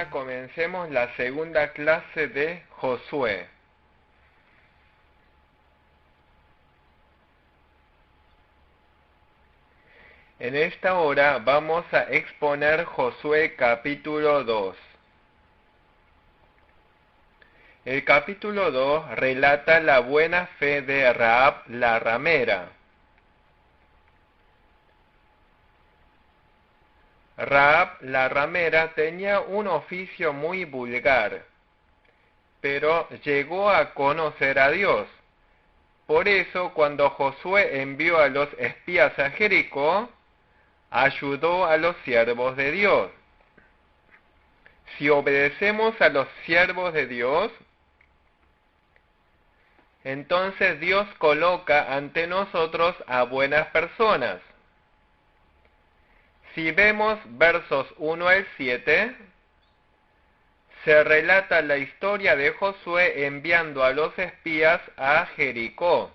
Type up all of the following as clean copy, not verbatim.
mañana comencemos la segunda clase de Josué. En esta hora vamos a exponer Josué capítulo 2. El capítulo 2 relata la buena fe de Rahab la ramera. Rahab la ramera tenía un oficio muy vulgar, pero llegó a conocer a Dios. Por eso, cuando Josué envió a los espías a Jericó, ayudó a los siervos de Dios. Si obedecemos a los siervos de Dios, entonces Dios coloca ante nosotros a buenas personas. Si vemos versos 1 al 7, se relata la historia de Josué enviando a los espías a Jericó.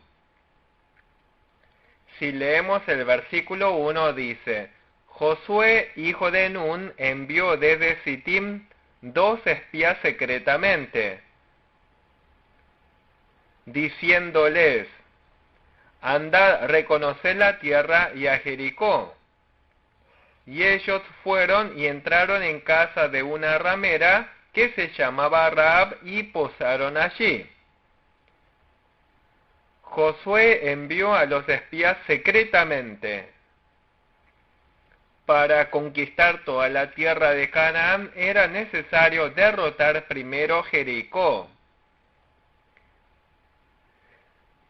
Si leemos el versículo 1 dice: Josué, hijo de Nun, envió desde Sittim 2 espías secretamente, diciéndoles: andad, reconoced la tierra y a Jericó. Y ellos fueron y entraron en casa de una ramera que se llamaba Rahab y posaron allí. Josué envió a los espías secretamente. Para conquistar toda la tierra de Canaán era necesario derrotar primero Jericó.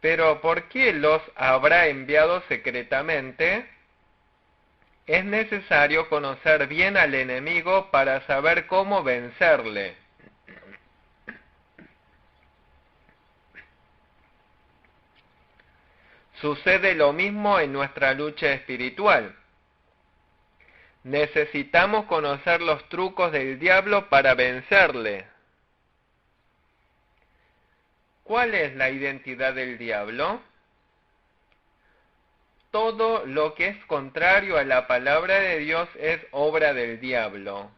Pero ¿por qué los habrá enviado secretamente? Es necesario conocer bien al enemigo para saber cómo vencerle. Sucede lo mismo en nuestra lucha espiritual. Necesitamos conocer los trucos del diablo para vencerle. ¿Cuál es la identidad del diablo? Todo lo que es contrario a la palabra de Dios es obra del diablo.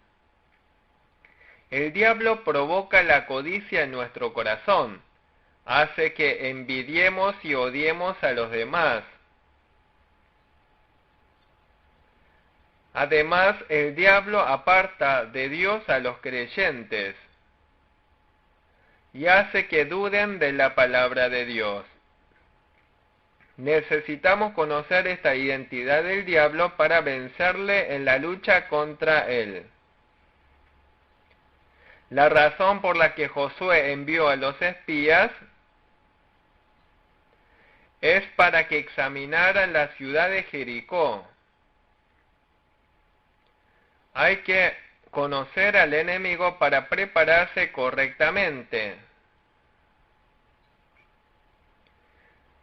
El diablo provoca la codicia en nuestro corazón, hace que envidiemos y odiemos a los demás. Además, el diablo aparta de Dios a los creyentes y hace que duden de la palabra de Dios. Necesitamos conocer esta identidad del diablo para vencerle en la lucha contra él. La razón por la que Josué envió a los espías es para que examinaran la ciudad de Jericó. Hay que conocer al enemigo para prepararse correctamente.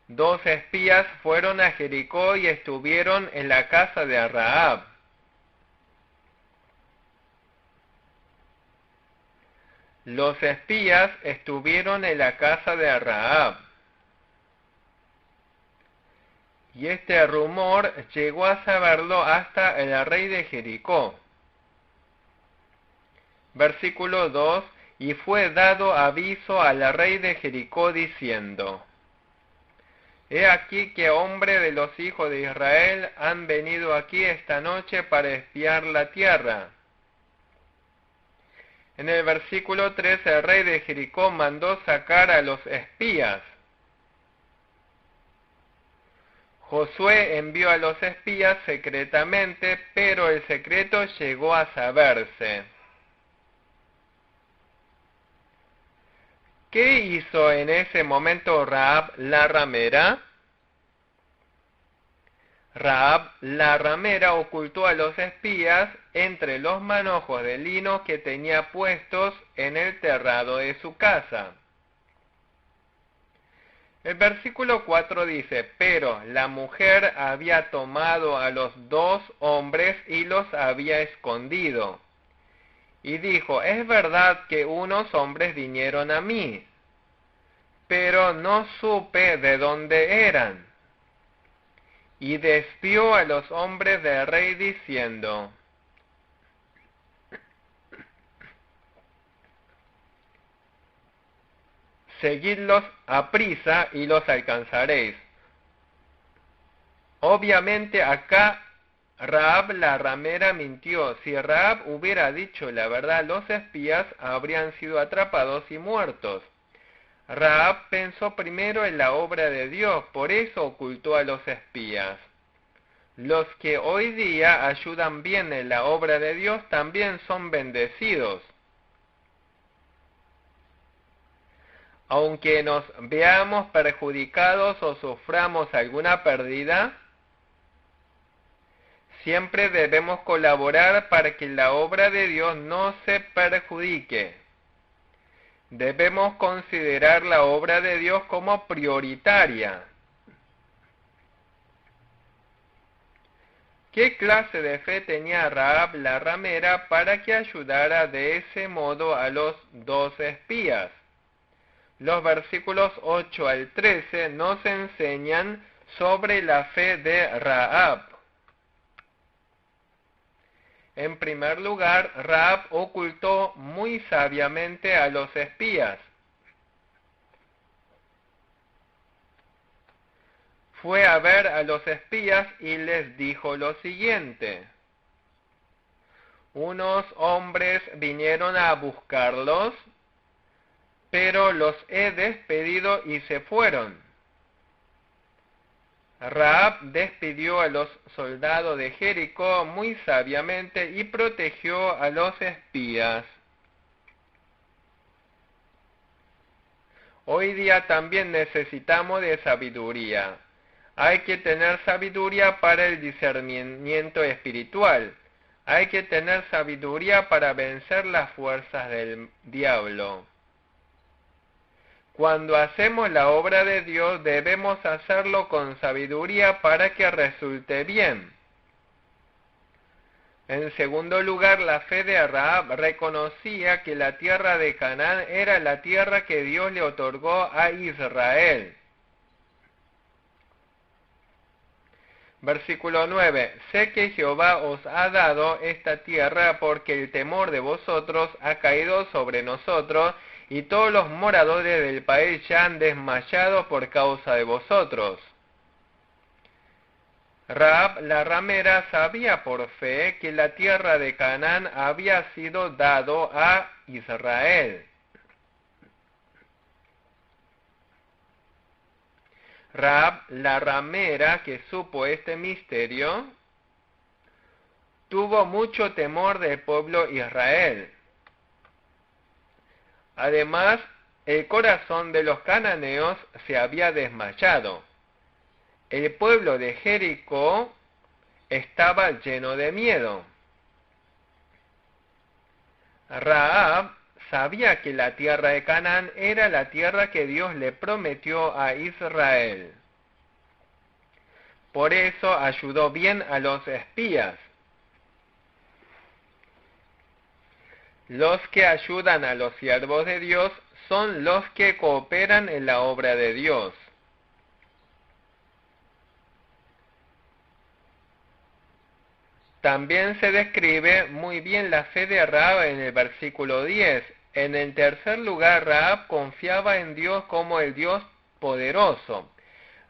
2 espías fueron a Jericó y estuvieron en la casa de Rahab. Los espías estuvieron en la casa de Rahab. Y este rumor llegó a saberlo hasta el rey de Jericó. Versículo 2: y fue dado aviso al rey de Jericó diciendo: he aquí que hombres de los hijos de Israel han venido aquí esta noche para espiar la tierra. En el versículo 3, el rey de Jericó mandó sacar a los espías. Josué envió a los espías secretamente, pero el secreto llegó a saberse. ¿Qué hizo en ese momento Rahab la ramera? Rahab la ramera ocultó a los espías entre los manojos de lino que tenía puestos en el terrado de su casa. El versículo 4 dice: pero la mujer había tomado a los 2 hombres y los había escondido. Y dijo: es verdad que unos hombres vinieron a mí, pero no supe de dónde eran. Y despió a los hombres del rey diciendo: seguidlos aprisa y los alcanzaréis. Obviamente acá Rahab la ramera mintió. Si Rahab hubiera dicho la verdad, los espías habrían sido atrapados y muertos. Rahab pensó primero en la obra de Dios, por eso ocultó a los espías. Los que hoy día ayudan bien en la obra de Dios también son bendecidos. Aunque nos veamos perjudicados o suframos alguna pérdida, siempre debemos colaborar para que la obra de Dios no se perjudique. Debemos considerar la obra de Dios como prioritaria. ¿Qué clase de fe tenía Rahab la ramera para que ayudara de ese modo a los dos espías? Los versículos 8 al 13 nos enseñan sobre la fe de Rahab. En primer lugar, Rahab ocultó muy sabiamente a los espías. Fue a ver a los espías y les dijo lo siguiente: unos hombres vinieron a buscarlos, pero los he despedido y se fueron. Rahab despidió a los soldados de Jericó muy sabiamente y protegió a los espías. Hoy día también necesitamos de sabiduría. Hay que tener sabiduría para el discernimiento espiritual. Hay que tener sabiduría para vencer las fuerzas del diablo. Cuando hacemos la obra de Dios, debemos hacerlo con sabiduría para que resulte bien. En segundo lugar, la fe de Rahab reconocía que la tierra de Canaán era la tierra que Dios le otorgó a Israel. Versículo 9. Sé que Jehová os ha dado esta tierra porque el temor de vosotros ha caído sobre nosotros, y todos los moradores del país ya han desmayado por causa de vosotros. Rahab la ramera sabía por fe que la tierra de Canaán había sido dado a Israel. Rahab la ramera, que supo este misterio, tuvo mucho temor del pueblo Israel. Además, el corazón de los cananeos se había desmayado. El pueblo de Jericó estaba lleno de miedo. Rahab sabía que la tierra de Canaán era la tierra que Dios le prometió a Israel. Por eso ayudó bien a los espías. Los que ayudan a los siervos de Dios son los que cooperan en la obra de Dios. También se describe muy bien la fe de Rahab en el versículo 10. En el tercer lugar, Rahab confiaba en Dios como el Dios poderoso.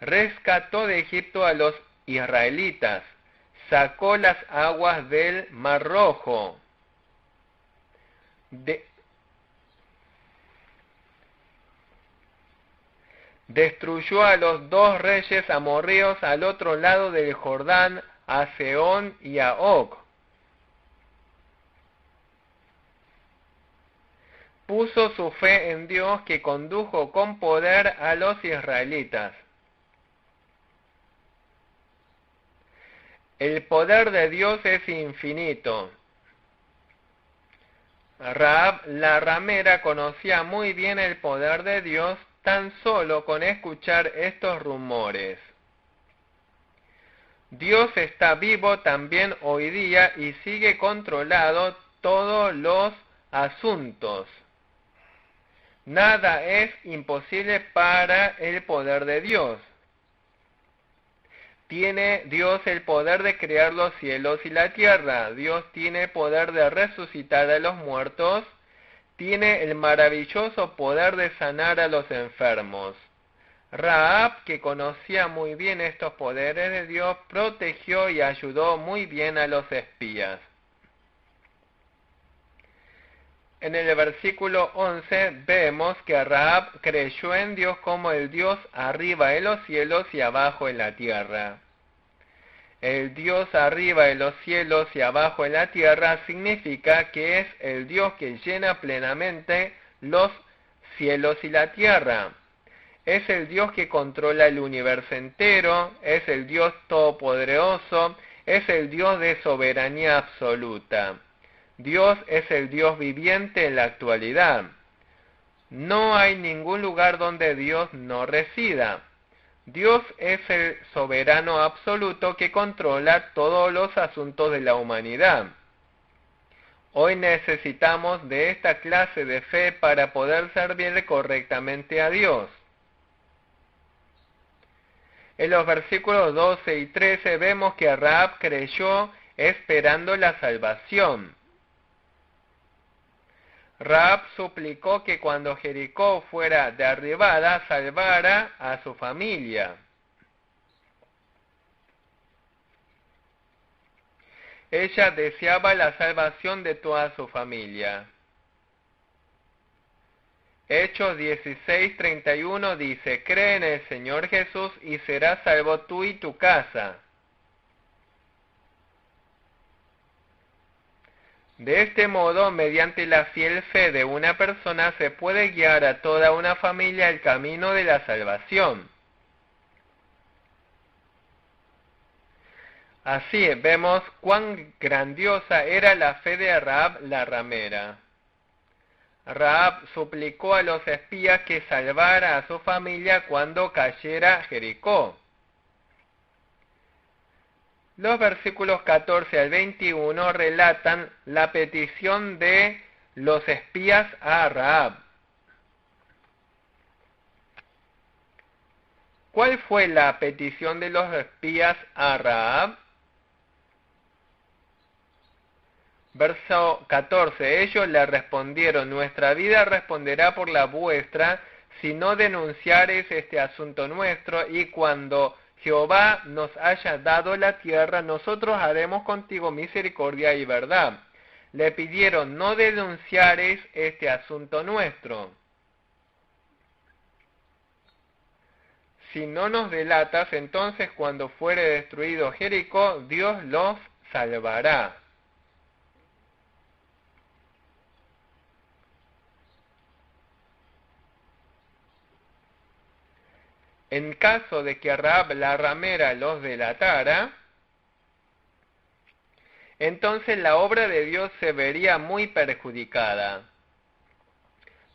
Rescató de Egipto a los israelitas. Sacó las aguas del Mar Rojo. Destruyó a los dos reyes amorreos al otro lado del Jordán, a Sehón y a Og. Puso su fe en Dios, que condujo con poder a los israelitas. El poder de Dios es infinito. Rahab la ramera conocía muy bien el poder de Dios tan solo con escuchar estos rumores. Dios está vivo también hoy día y sigue controlado todos los asuntos. Nada es imposible para el poder de Dios. Tiene Dios el poder de crear los cielos y la tierra. Dios tiene poder de resucitar a los muertos. tiene el maravilloso poder de sanar a los enfermos. Rahab, que conocía muy bien estos poderes de Dios, protegió y ayudó muy bien a los espías. En el versículo 11 vemos que Rahab creyó en Dios como el Dios arriba en los cielos y abajo en la tierra. El Dios arriba en los cielos y abajo en la tierra significa que es el Dios que llena plenamente los cielos y la tierra. Es el Dios que controla el universo entero, es el Dios todopoderoso, es el Dios de soberanía absoluta. Dios es el Dios viviente en la actualidad. No hay ningún lugar donde Dios no resida. Dios es el soberano absoluto que controla todos los asuntos de la humanidad. Hoy necesitamos de esta clase de fe para poder servirle correctamente a Dios. En los versículos 12 y 13 vemos que Rahab creyó esperando la salvación. Rahab suplicó que cuando Jericó fuera derribada, salvara a su familia. Ella deseaba la salvación de toda su familia. Hechos 16:31 dice: cree en el Señor Jesús y serás salvo tú y tu casa. De este modo, mediante la fiel fe de una persona, se puede guiar a toda una familia al camino de la salvación. Así vemos cuán grandiosa era la fe de Rahab la ramera. Rahab suplicó a los espías que salvara a su familia cuando cayera Jericó. Los versículos 14 al 21 relatan la petición de los espías a Rahab. ¿Cuál fue la petición de los espías a Rahab? Verso 14, ellos le respondieron: nuestra vida responderá por la vuestra, si no denunciareis este asunto nuestro, y cuando Jehová nos haya dado la tierra, nosotros haremos contigo misericordia y verdad. Le pidieron: no denunciareis este asunto nuestro. Si no nos delatas, entonces cuando fuere destruido Jericó, Dios los salvará. En caso de que Rahab la ramera los delatara, entonces la obra de Dios se vería muy perjudicada.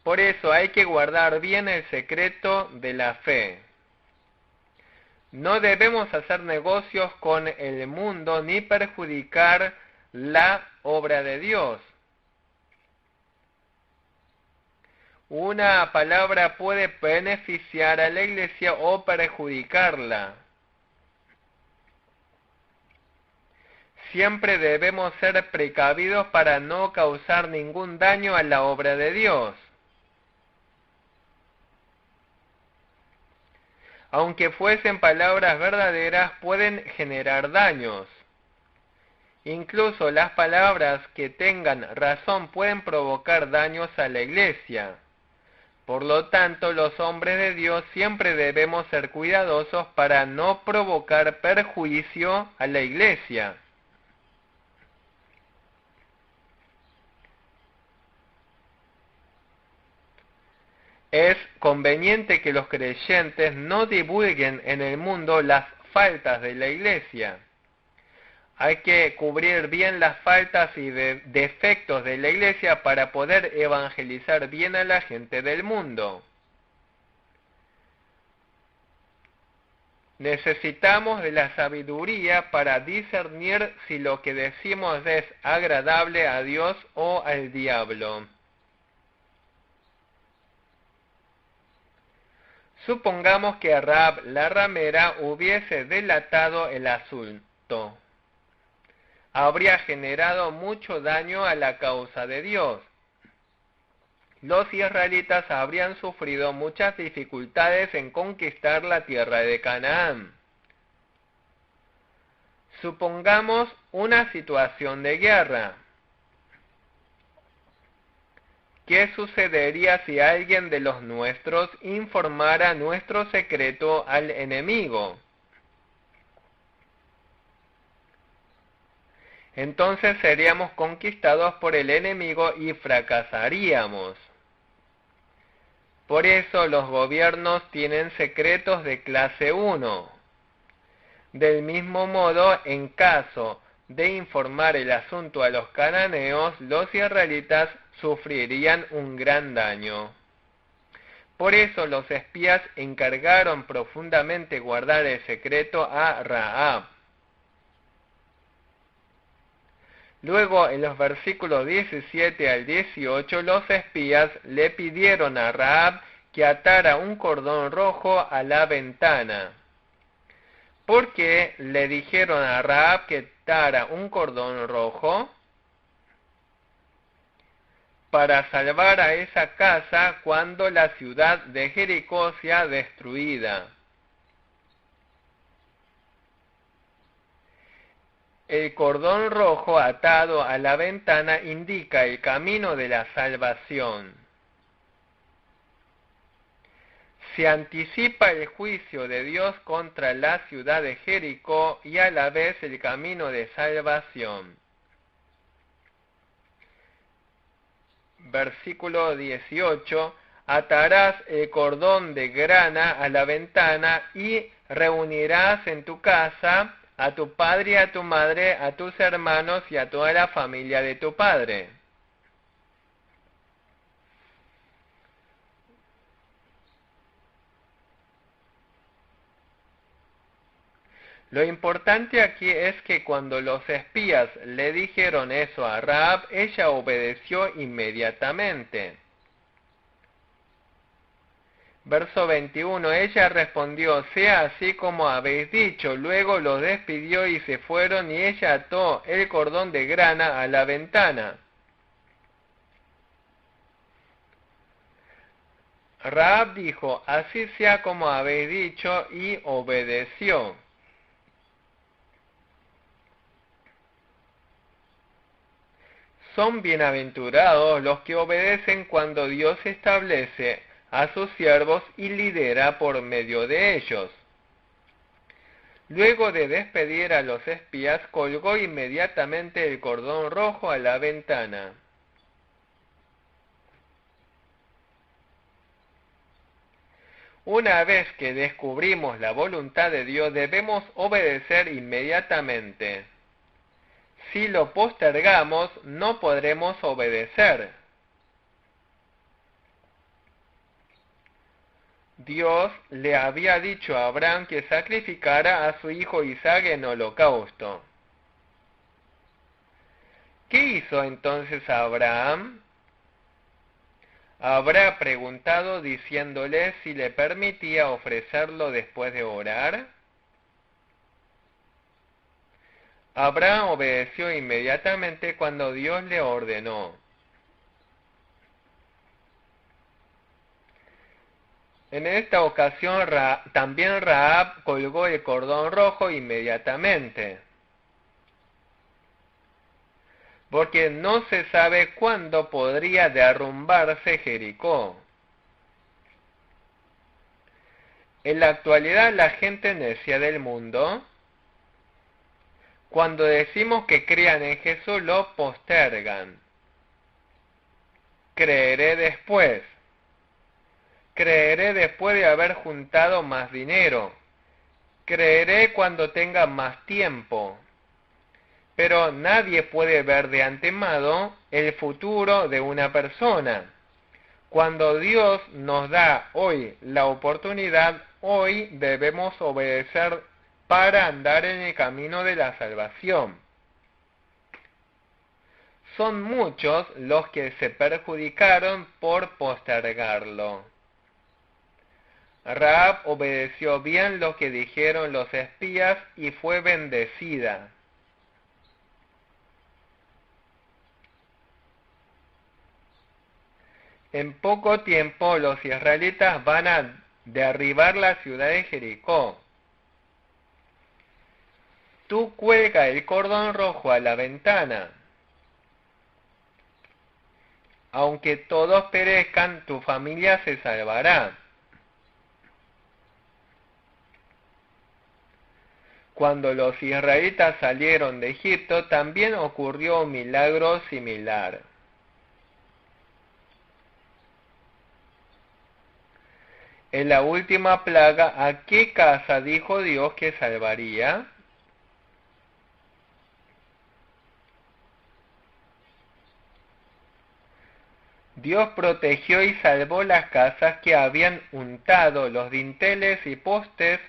Por eso hay que guardar bien el secreto de la fe. No debemos hacer negocios con el mundo ni perjudicar la obra de Dios. Una palabra puede beneficiar a la iglesia o perjudicarla. Siempre debemos ser precavidos para no causar ningún daño a la obra de Dios. Aunque fuesen palabras verdaderas, pueden generar daños. Incluso las palabras que tengan razón pueden provocar daños a la iglesia. Por lo tanto, los hombres de Dios siempre debemos ser cuidadosos para no provocar perjuicio a la iglesia. Es conveniente que los creyentes no divulguen en el mundo las faltas de la iglesia. Hay que cubrir bien las faltas y defectos de la iglesia para poder evangelizar bien a la gente del mundo. Necesitamos de la sabiduría para discernir si lo que decimos es agradable a Dios o al diablo. Supongamos que Rahab la ramera hubiese delatado el asunto. Habría generado mucho daño a la causa de Dios. los israelitas habrían sufrido muchas dificultades en conquistar la tierra de Canaán. Supongamos una situación de guerra. ¿Qué sucedería si alguien de los nuestros informara nuestro secreto al enemigo? Entonces seríamos conquistados por el enemigo y fracasaríamos. Por eso los gobiernos tienen secretos de clase 1. Del mismo modo, en caso de informar el asunto a los cananeos, los israelitas sufrirían un gran daño. Por eso los espías encargaron profundamente guardar el secreto a Rahab. Luego, en los versículos 17 al 18, los espías le pidieron a Rahab que atara un cordón rojo a la ventana. ¿Por qué le dijeron a Rahab que atara un cordón rojo? Para salvar a esa casa cuando la ciudad de Jericó sea destruida. El cordón rojo atado a la ventana indica el camino de la salvación. Se anticipa el juicio de Dios contra la ciudad de Jericó y a la vez el camino de salvación. Versículo 18. Atarás el cordón de grana a la ventana y reunirás en tu casa a tu padre y a tu madre, a tus hermanos y a toda la familia de tu padre. Lo importante aquí es que cuando los espías le dijeron eso a Rahab, ella obedeció inmediatamente. Verso 21, ella respondió, sea así como habéis dicho. Luego los despidió y se fueron, y ella ató el cordón de grana a la ventana. Rahab dijo, así sea como habéis dicho, y obedeció. Son bienaventurados los que obedecen cuando Dios establece a sus siervos y lidera por medio de ellos. Luego de despedir a los espías, colgó inmediatamente el cordón rojo a la ventana. Una vez que descubrimos la voluntad de Dios, debemos obedecer inmediatamente. Si lo postergamos, no podremos obedecer. Dios le había dicho a Abraham que sacrificara a su hijo Isaac en holocausto. ¿Qué hizo entonces Abraham? ¿Habrá preguntado diciéndole si le permitía ofrecerlo después de orar? Abraham obedeció inmediatamente cuando Dios le ordenó. En esta ocasión también Rahab colgó el cordón rojo inmediatamente, porque no se sabe cuándo podría derrumbarse Jericó. En la actualidad la gente necia del mundo, cuando decimos que crean en Jesús, lo postergan. Creeré después. Creeré después de haber juntado más dinero. Creeré cuando tenga más tiempo. Pero nadie puede ver de antemano el futuro de una persona. Cuando Dios nos da hoy la oportunidad, hoy debemos obedecer para andar en el camino de la salvación. Son muchos los que se perjudicaron por postergarlo. Rahab obedeció bien lo que dijeron los espías y fue bendecida. En poco tiempo los israelitas van a derribar la ciudad de Jericó. Tú cuelga el cordón rojo a la ventana. Aunque todos perezcan, tu familia se salvará. Cuando los israelitas salieron de Egipto, también ocurrió un milagro similar. En la última plaga, ¿a qué casa dijo Dios que salvaría? Dios protegió y salvó las casas que habían untado los dinteles y postes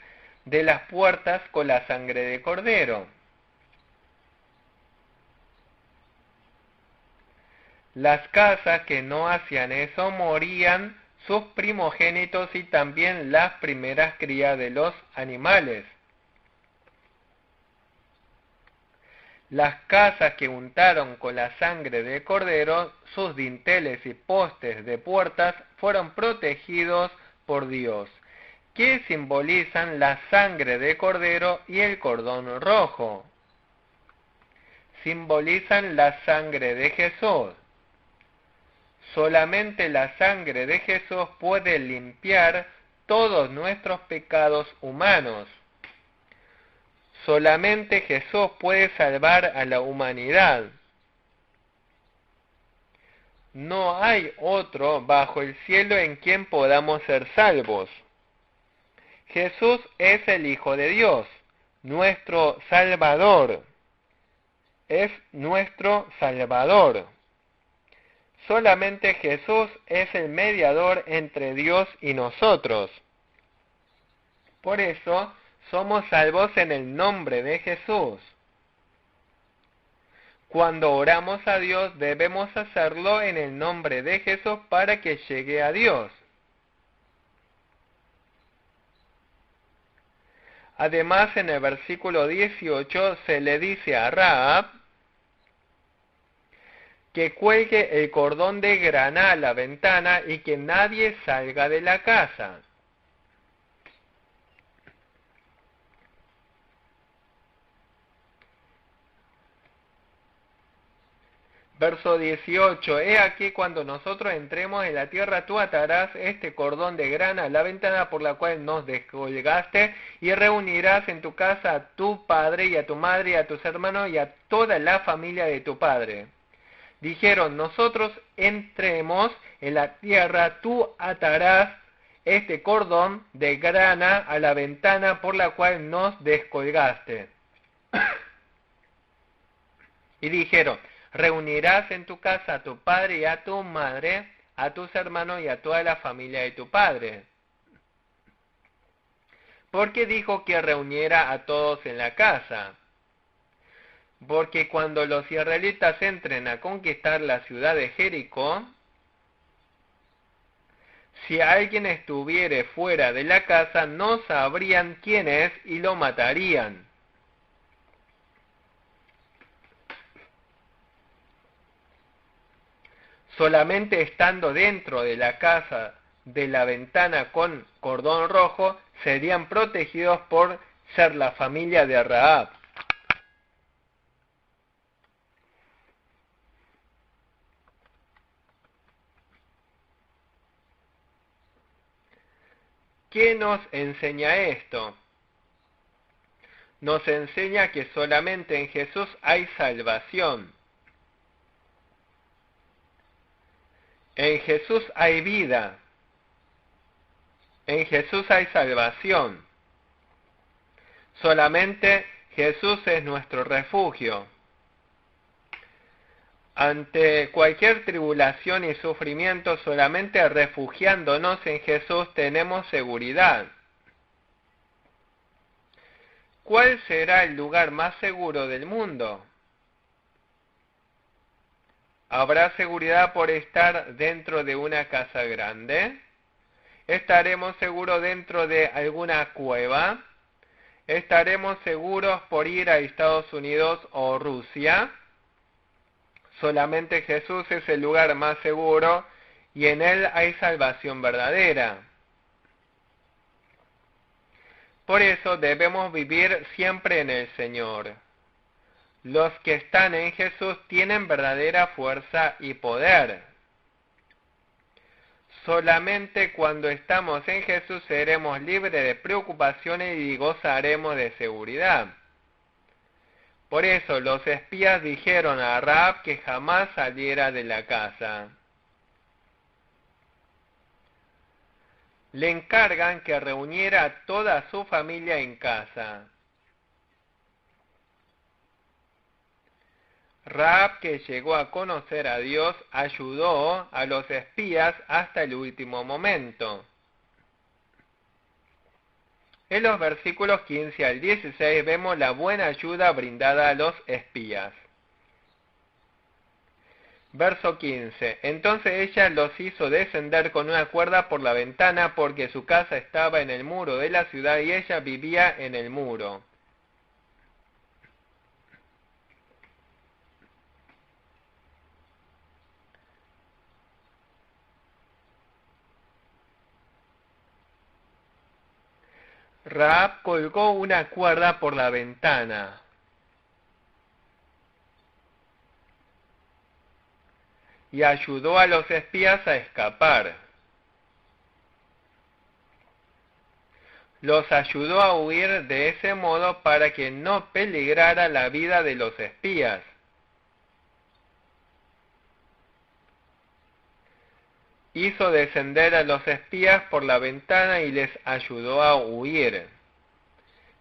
de las puertas con la sangre de cordero. Las casas que no hacían eso morían sus primogénitos y también las primeras crías de los animales. Las casas que untaron con la sangre de cordero, sus dinteles y postes de puertas fueron protegidos por Dios, que simbolizan la sangre de cordero y el cordón rojo. Simbolizan la sangre de Jesús. Solamente la sangre de Jesús puede limpiar todos nuestros pecados humanos. Solamente Jesús puede salvar a la humanidad. No hay otro bajo el cielo en quien podamos ser salvos. Jesús es el Hijo de Dios, nuestro Salvador. Es nuestro Salvador. Solamente Jesús es el mediador entre Dios y nosotros. Por eso somos salvos en el nombre de Jesús. Cuando oramos a Dios debemos hacerlo en el nombre de Jesús para que llegue a Dios. Además, en el versículo 18 se le dice a Rahab que cuelgue el cordón de grana a la ventana y que nadie salga de la casa. Verso 18, he aquí cuando nosotros entremos en la tierra, tú atarás este cordón de grana a la ventana por la cual nos descolgaste y reunirás en tu casa a tu padre y a tu madre y a tus hermanos y a toda la familia de tu padre. Dijeron, nosotros entremos en la tierra, tú atarás este cordón de grana a la ventana por la cual nos descolgaste. Y dijeron, reunirás en tu casa a tu padre y a tu madre, a tus hermanos y a toda la familia de tu padre. ¿Por qué dijo que reuniera a todos en la casa? Porque cuando los israelitas entren a conquistar la ciudad de Jericó, si alguien estuviere fuera de la casa, no sabrían quién es y lo matarían. Solamente estando dentro de la casa, de la ventana con cordón rojo, serían protegidos por ser la familia de Rahab. ¿Qué nos enseña esto? Nos enseña que solamente en Jesús hay salvación. En Jesús hay vida. En Jesús hay salvación. Solamente Jesús es nuestro refugio. Ante cualquier tribulación y sufrimiento, solamente refugiándonos en Jesús tenemos seguridad. ¿Cuál será el lugar más seguro del mundo? ¿Habrá seguridad por estar dentro de una casa grande? ¿Estaremos seguros dentro de alguna cueva? ¿Estaremos seguros por ir a Estados Unidos o Rusia? Solamente Jesús es el lugar más seguro y en él hay salvación verdadera. Por eso debemos vivir siempre en el Señor. Los que están en Jesús tienen verdadera fuerza y poder. Solamente cuando estamos en Jesús seremos libres de preocupaciones y gozaremos de seguridad. Por eso los espías dijeron a Rahab que jamás saliera de la casa. Le encargan que reuniera a toda su familia en casa. Rahab, que llegó a conocer a Dios, ayudó a los espías hasta el último momento. En los versículos 15 al 16 vemos la buena ayuda brindada a los espías. Verso 15. Entonces ella los hizo descender con una cuerda por la ventana porque su casa estaba en el muro de la ciudad y ella vivía en el muro. Rahab colgó una cuerda por la ventana. Y ayudó a los espías a escapar. Los ayudó a huir de ese modo para que no peligrara la vida de los espías. Hizo descender a los espías por la ventana y les ayudó a huir.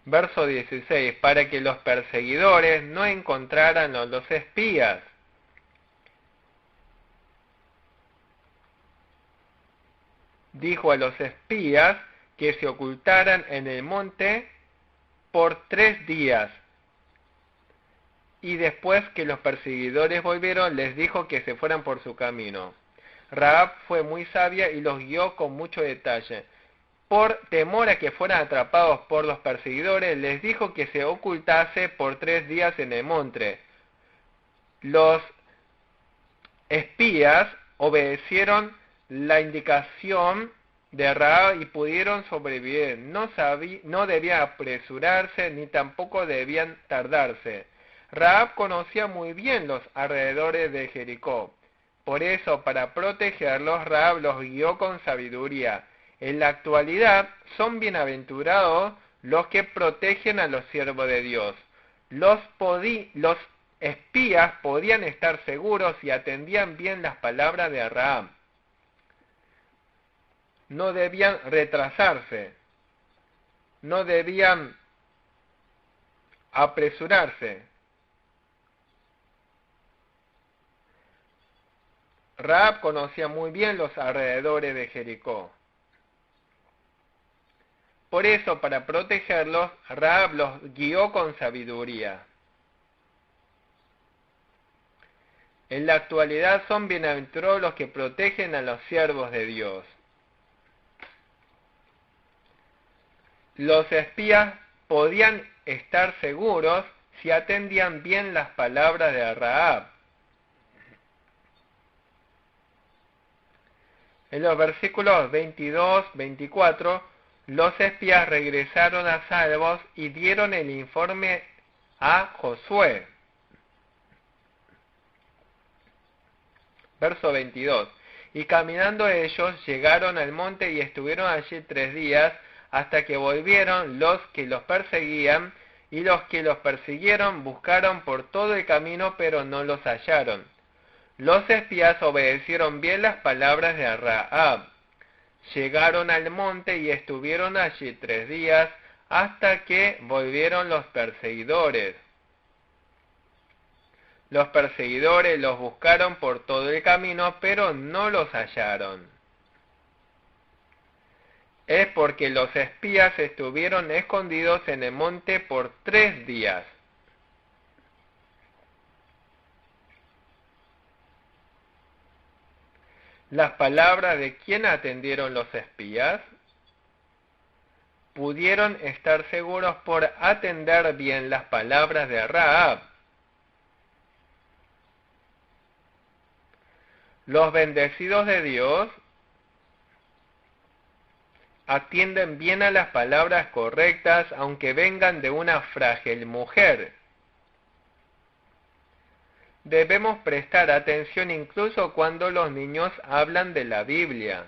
Verso 16, para que los perseguidores no encontraran a los espías. Dijo a los espías que se ocultaran en el monte por 3 días. Y después que los perseguidores volvieron, les dijo que se fueran por su camino. Rahab fue muy sabia y los guió con mucho detalle. Por temor a que fueran atrapados por los perseguidores, les dijo que se ocultase por 3 días en el monte. Los espías obedecieron la indicación de Rahab y pudieron sobrevivir. No debían apresurarse ni tampoco debían tardarse. Rahab conocía muy bien los alrededores de Jericó. Por eso, para protegerlos, Rahab los guió con sabiduría. En la actualidad, son bienaventurados los que protegen a los siervos de Dios. Los espías podían estar seguros y atendían bien las palabras de Rahab. No debían retrasarse, no debían apresurarse. Rahab conocía muy bien los alrededores de Jericó. Por eso, para protegerlos, Rahab los guió con sabiduría. En la actualidad son bienaventurados los que protegen a los siervos de Dios. Los espías podían estar seguros si atendían bien las palabras de Rahab. En los versículos 22-24, los espías regresaron a salvos y dieron el informe a Josué. Verso 22. Y caminando ellos llegaron al monte y estuvieron allí 3 días, hasta que volvieron los que los perseguían, y los que los persiguieron buscaron por todo el camino, pero no los hallaron. Los espías obedecieron bien las palabras de Rahab. Llegaron al monte y estuvieron allí 3 días, hasta que volvieron los perseguidores. Los perseguidores los buscaron por todo el camino, pero no los hallaron. Es porque los espías estuvieron escondidos en el monte por 3 días. ¿Las palabras de quién atendieron los espías? Pudieron estar seguros por atender bien las palabras de Rahab. Los bendecidos de Dios atienden bien a las palabras correctas, aunque vengan de una frágil mujer. Debemos prestar atención incluso cuando los niños hablan de la Biblia.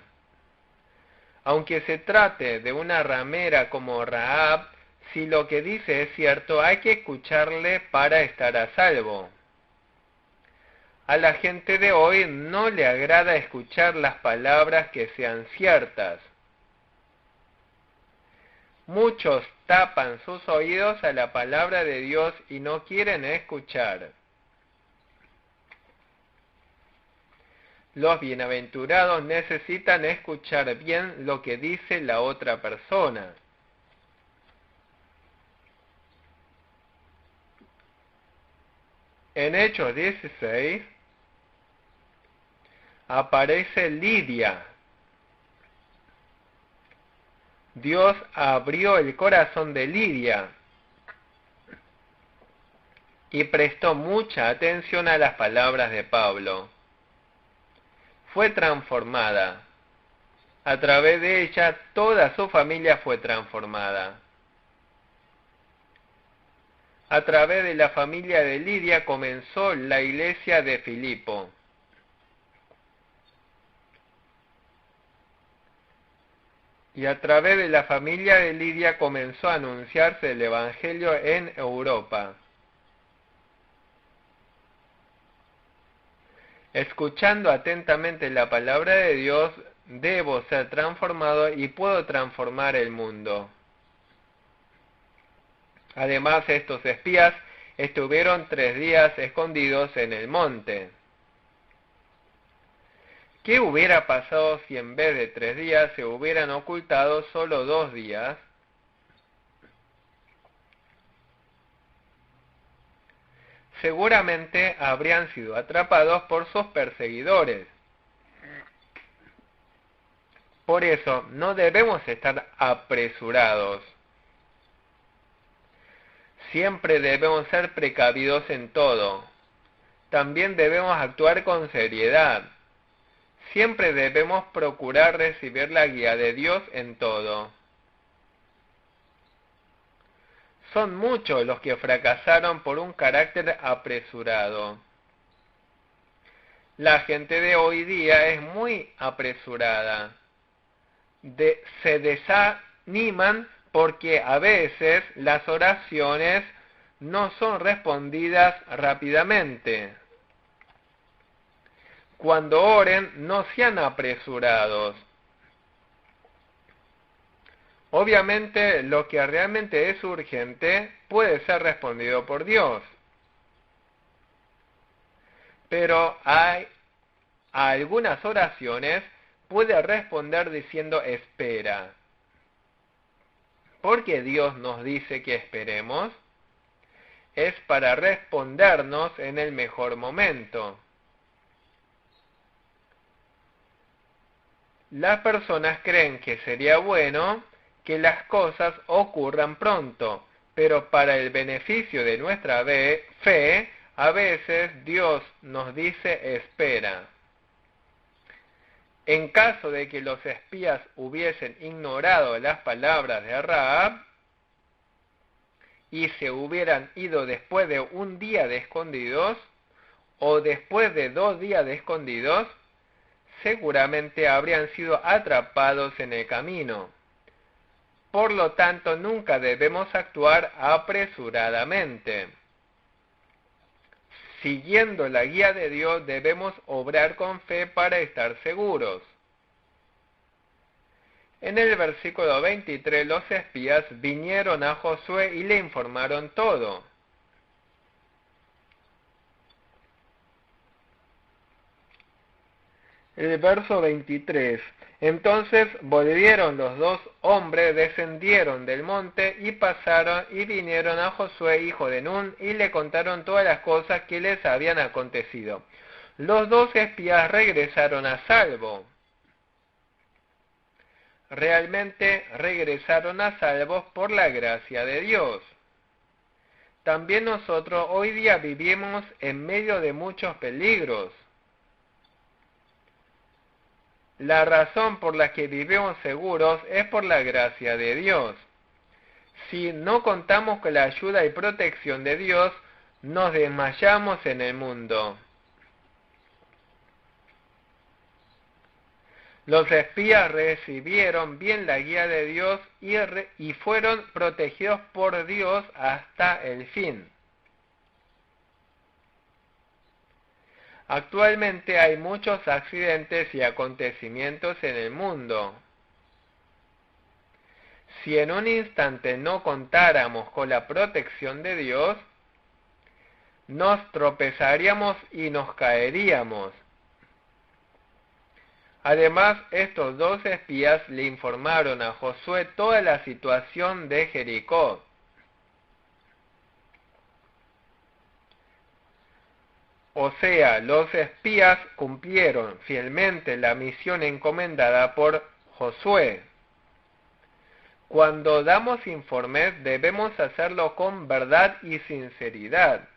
Aunque se trate de una ramera como Rahab, si lo que dice es cierto, hay que escucharle para estar a salvo. A la gente de hoy no le agrada escuchar las palabras que sean ciertas. Muchos tapan sus oídos a la palabra de Dios y no quieren escuchar. Los bienaventurados necesitan escuchar bien lo que dice la otra persona. En Hechos 16 aparece Lidia. Dios abrió el corazón de Lidia y prestó mucha atención a las palabras de Pablo. Fue transformada. A través de ella, toda su familia fue transformada. A través de la familia de Lidia comenzó la iglesia de Filipo. Y a través de la familia de Lidia comenzó a anunciarse el Evangelio en Europa. Escuchando atentamente la palabra de Dios, debo ser transformado y puedo transformar el mundo. Además, estos espías estuvieron 3 días escondidos en el monte. ¿Qué hubiera pasado si en vez de 3 días se hubieran ocultado solo 2 días? Seguramente habrían sido atrapados por sus perseguidores. Por eso, no debemos estar apresurados. Siempre debemos ser precavidos en todo. También debemos actuar con seriedad. Siempre debemos procurar recibir la guía de Dios en todo. Son muchos los que fracasaron por un carácter apresurado. La gente de hoy día es muy apresurada. Se desaniman porque a veces las oraciones no son respondidas rápidamente. Cuando oren, no sean apresurados. Obviamente, lo que realmente es urgente puede ser respondido por Dios. Pero hay algunas oraciones puede responder diciendo espera. ¿Por qué Dios nos dice que esperemos? Es para respondernos en el mejor momento. Las personas creen que sería bueno que las cosas ocurran pronto, pero para el beneficio de nuestra fe, a veces Dios nos dice espera. En caso de que los espías hubiesen ignorado las palabras de Rahab y se hubieran ido después de 1 día de escondidos o después de 2 días de escondidos, seguramente habrían sido atrapados en el camino. Por lo tanto, nunca debemos actuar apresuradamente. Siguiendo la guía de Dios, debemos obrar con fe para estar seguros. En el versículo 23, los espías vinieron a Josué y le informaron todo. El verso 23. Entonces volvieron los 2 hombres, descendieron del monte y pasaron y vinieron a Josué, hijo de Nun, y le contaron todas las cosas que les habían acontecido. Los 2 espías regresaron a salvo. Realmente regresaron a salvo por la gracia de Dios. También nosotros hoy día vivimos en medio de muchos peligros. La razón por la que vivimos seguros es por la gracia de Dios. Si no contamos con la ayuda y protección de Dios, nos desmayamos en el mundo. Los espías recibieron bien la guía de Dios y fueron protegidos por Dios hasta el fin. Actualmente hay muchos accidentes y acontecimientos en el mundo. Si en un instante no contáramos con la protección de Dios, nos tropezaríamos y nos caeríamos. Además, estos dos espías le informaron a Josué toda la situación de Jericó. O sea, los espías cumplieron fielmente la misión encomendada por Josué. Cuando damos informes, debemos hacerlo con verdad y sinceridad.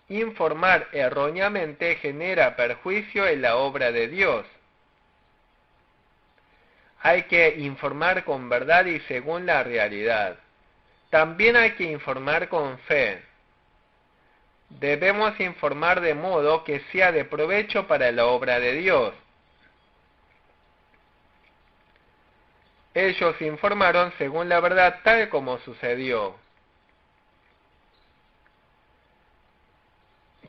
Informar erróneamente genera perjuicio en la obra de Dios. Hay que informar con verdad y según la realidad. También hay que informar con fe. Debemos informar de modo que sea de provecho para la obra de Dios. Ellos informaron según la verdad tal como sucedió.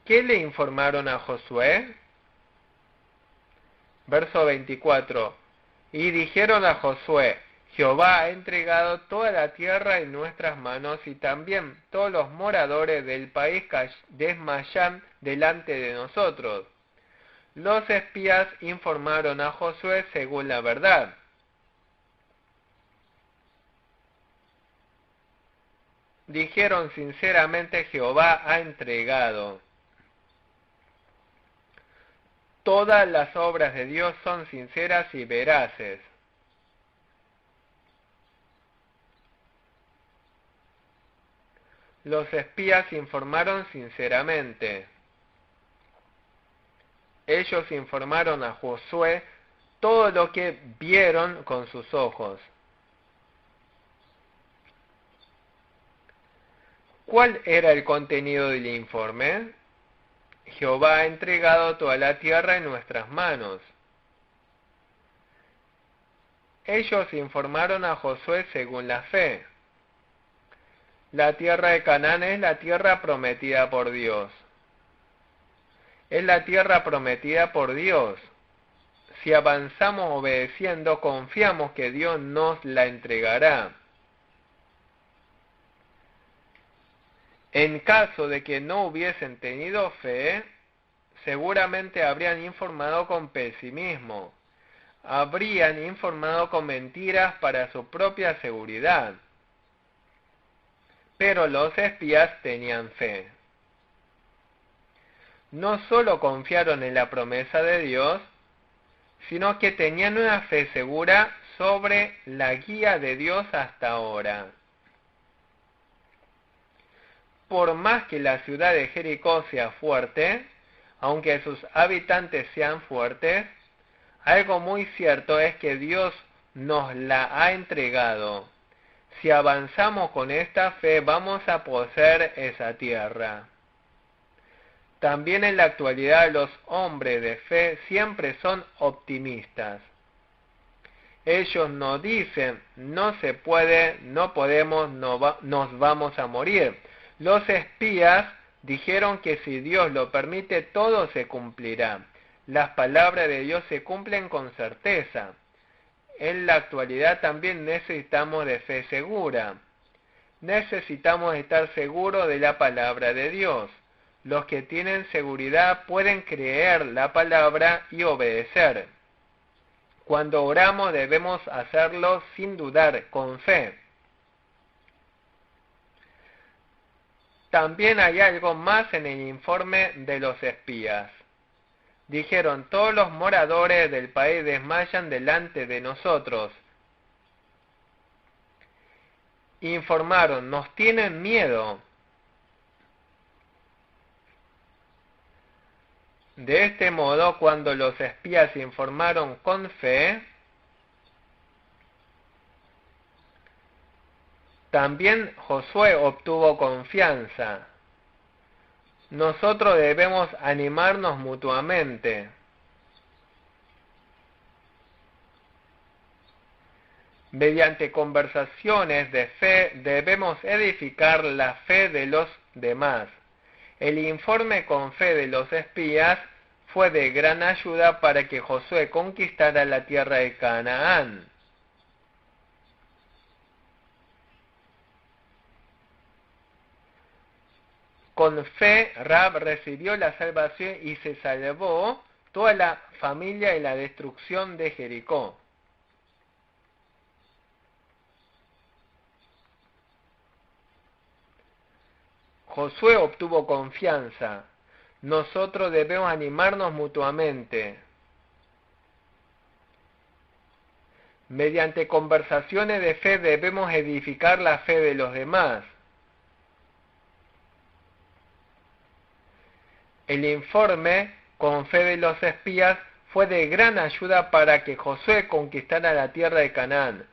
¿Qué le informaron a Josué? Verso 24. Y dijeron a Josué: Jehová ha entregado toda la tierra en nuestras manos, y también todos los moradores del país desmayan delante de nosotros. Los espías informaron a Josué según la verdad. Dijeron sinceramente: Jehová ha entregado. Todas las obras de Dios son sinceras y veraces. Los espías informaron sinceramente. Ellos informaron a Josué todo lo que vieron con sus ojos. ¿Cuál era el contenido del informe? Jehová ha entregado toda la tierra en nuestras manos. Ellos informaron a Josué según la fe. La tierra de Canaán es la tierra prometida por Dios. Es la tierra prometida por Dios. Si avanzamos obedeciendo, confiamos que Dios nos la entregará. En caso de que no hubiesen tenido fe, seguramente habrían informado con pesimismo. Habrían informado con mentiras para su propia seguridad. Pero los espías tenían fe. No solo confiaron en la promesa de Dios, sino que tenían una fe segura sobre la guía de Dios hasta ahora. Por más que la ciudad de Jericó sea fuerte, aunque sus habitantes sean fuertes, algo muy cierto es que Dios nos la ha entregado. Si avanzamos con esta fe, vamos a poseer esa tierra. También en la actualidad los hombres de fe siempre son optimistas. Ellos no dicen: no se puede, no podemos, nos vamos a morir. Los espías dijeron que si Dios lo permite, todo se cumplirá. Las palabras de Dios se cumplen con certeza. En la actualidad también necesitamos de fe segura. Necesitamos estar seguros de la palabra de Dios. Los que tienen seguridad pueden creer la palabra y obedecer. Cuando oramos debemos hacerlo sin dudar, con fe. También hay algo más en el informe de los espías. Dijeron: todos los moradores del país desmayan delante de nosotros. Informaron: nos tienen miedo. De este modo, cuando los espías informaron con fe, también Josué obtuvo confianza. Nosotros debemos animarnos mutuamente. Mediante conversaciones de fe debemos edificar la fe de los demás. El informe con fe de los espías fue de gran ayuda para que Josué conquistara la tierra de Canaán. Con fe, Rahab recibió la salvación y se salvó toda la familia de la destrucción de Jericó. Josué obtuvo confianza. Nosotros debemos animarnos mutuamente. Mediante conversaciones de fe debemos edificar la fe de los demás. El informe con fe de los espías fue de gran ayuda para que Josué conquistara la tierra de Canaán.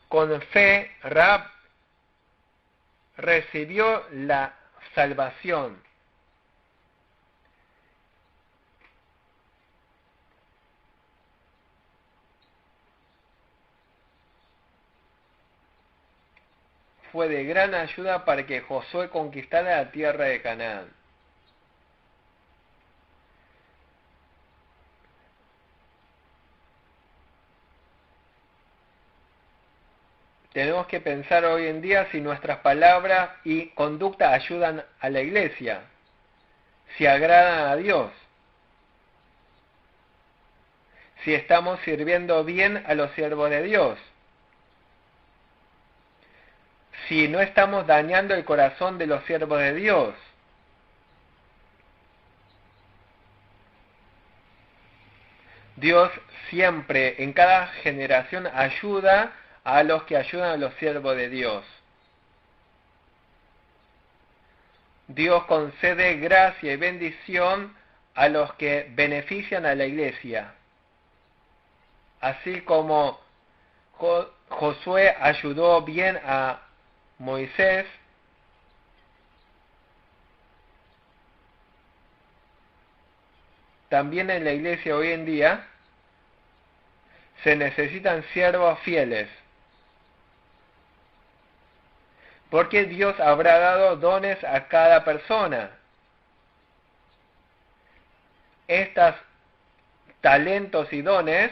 Con fe, Rahab recibió la salvación. Fue de gran ayuda para que Josué conquistara la tierra de Canaán. Tenemos que pensar hoy en día si nuestras palabras y conducta ayudan a la iglesia, si agradan a Dios, si estamos sirviendo bien a los siervos de Dios, si no estamos dañando el corazón de los siervos de Dios. Dios siempre, en cada generación, ayuda a los que ayudan a los siervos de Dios. Dios concede gracia y bendición a los que benefician a la iglesia. Así como Josué ayudó bien a Moisés, también en la iglesia hoy en día se necesitan siervos fieles. Porque Dios habrá dado dones a cada persona. Estos talentos y dones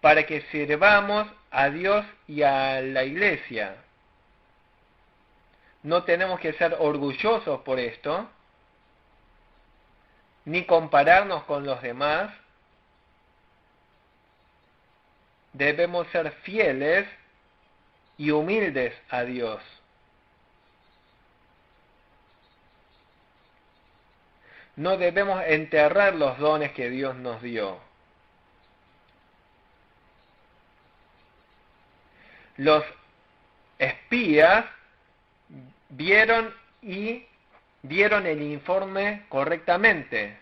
para que sirvamos a Dios y a la iglesia. No tenemos que ser orgullosos por esto, ni compararnos con los demás. Debemos ser fieles y humildes a Dios. No debemos enterrar los dones que Dios nos dio. Los espías vieron y dieron el informe correctamente.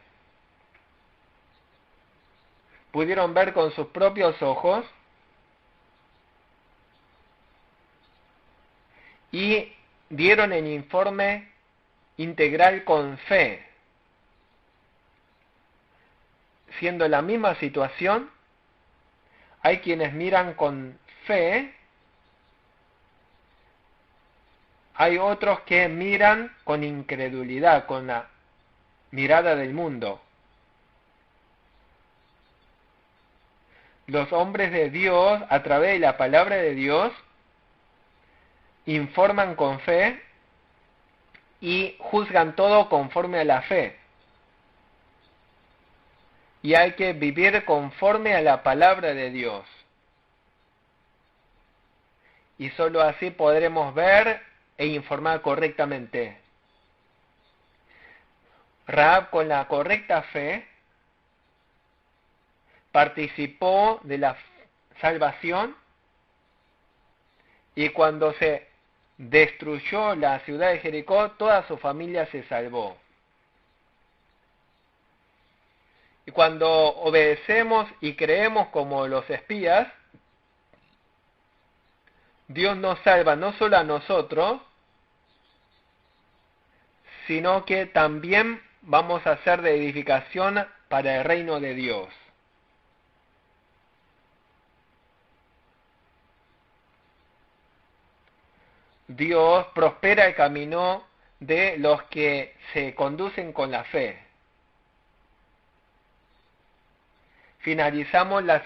Pudieron ver con sus propios ojos y dieron el informe integral con fe. Siendo la misma situación, hay quienes miran con fe, hay otros que miran con incredulidad, con la mirada del mundo. Los hombres de Dios, a través de la palabra de Dios, informan con fe y juzgan todo conforme a la fe. Y hay que vivir conforme a la palabra de Dios. Y solo así podremos ver e informar correctamente. Rahab, con la correcta fe, participó de la salvación, y cuando se destruyó la ciudad de Jericó, toda su familia se salvó. cuando obedecemos y creemos como los espías, Dios nos salva no solo a nosotros, sino que también vamos a ser de edificación para el reino de Dios. Dios prospera el camino de los que se conducen con la fe. Finalizamos la